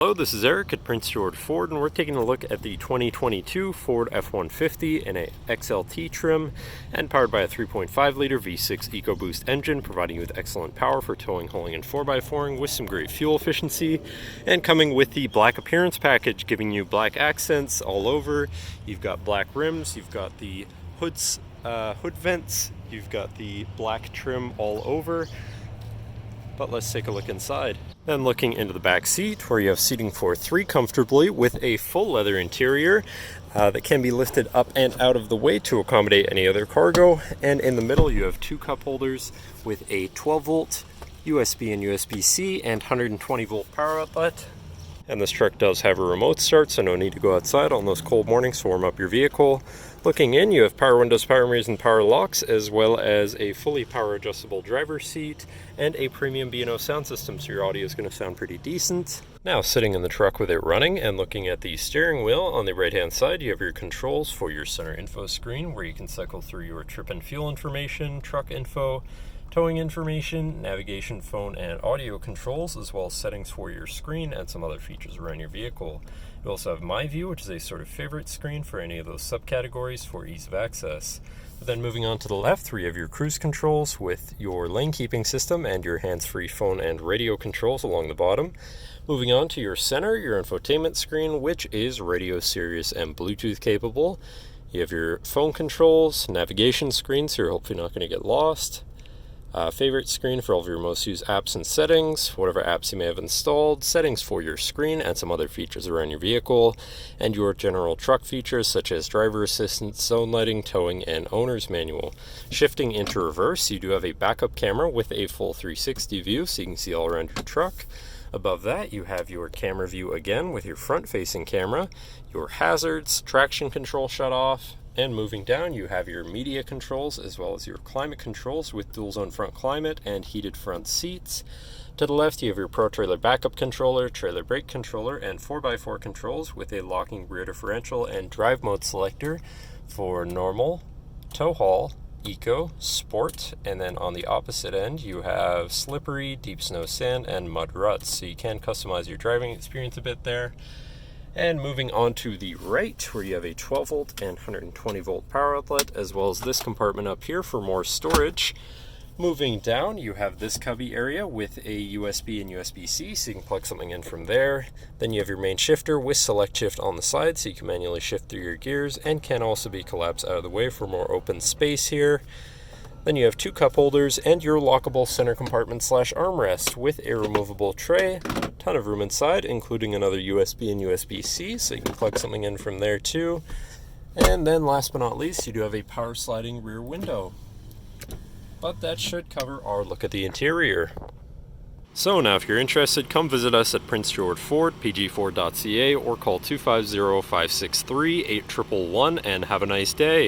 Hello, this is Eric at Prince George Ford, and we're taking a look at the 2022 Ford F-150 in a XLT trim and powered by a 3.5-liter V6 EcoBoost engine, providing you with excellent power for towing, hauling, and 4x4ing with some great fuel efficiency, and coming with the black appearance package, giving you black accents all over. You've got black rims, you've got the hood vents, you've got the black trim all over. But let's take a look inside. Then looking into the back seat, where you have seating for three comfortably with a full leather interior that can be lifted up and out of the way to accommodate any other cargo. And in the middle you have two cup holders with a 12 volt USB and USB-C and 120 volt power outlet. And this truck does have a remote start, so no need to go outside on those cold mornings to warm up your vehicle. Looking in, you have power windows, power mirrors, and power locks, as well as a fully power adjustable driver's seat and a premium B&O sound system, so your audio is going to sound pretty decent. Now, sitting in the truck with it running and looking at the steering wheel, on the right hand side you have your controls for your center info screen, where you can cycle through your trip and fuel information, truck info, towing information, navigation, phone, and audio controls, as well as settings for your screen and some other features around your vehicle. You also have My View, which is a sort of favorite screen for any of those subcategories for ease of access. But then moving on to the left, where you have your cruise controls with your lane keeping system and your hands-free phone and radio controls along the bottom. Moving on to your center, your infotainment screen, which is radio, Sirius, and Bluetooth capable. You have your phone controls, navigation screen, so you're hopefully not going to get lost. Favorite screen for all of your most used apps and settings, whatever apps you may have installed, settings for your screen and some other features around your vehicle, and your general truck features such as driver assistance, zone lighting, towing, and owner's manual. Shifting into reverse, you do have a backup camera with a full 360 view, so you can see all around your truck. Above that, you have your camera view again with your front-facing camera, your hazards, traction control shut off, and moving down, you have your media controls as well as your climate controls with dual zone front climate and heated front seats. To the left, you have your Pro Trailer backup controller, trailer brake controller, and 4x4 controls with a locking rear differential and drive mode selector for normal, tow haul, eco, sport, and then on the opposite end, you have slippery, deep snow, sand, and mud ruts. So you can customize your driving experience a bit there. And moving on to the right, where you have a 12 volt and 120 volt power outlet, as well as this compartment up here for more storage. Moving down, you have this cubby area with a USB and USB-C, so you can plug something in from there. Then you have your main shifter with select shift on the side, so you can manually shift through your gears, and can also be collapsed out of the way for more open space here. Then you have two cup holders and your lockable center compartment / armrest with a removable tray. Ton of room inside, including another USB and USB-C, so you can plug something in from there too. And then last but not least, you do have a power sliding rear window. But that should cover our look at the interior. So now if you're interested, come visit us at Prince George Ford, pgford.ca, or call 250-563-8111 and have a nice day.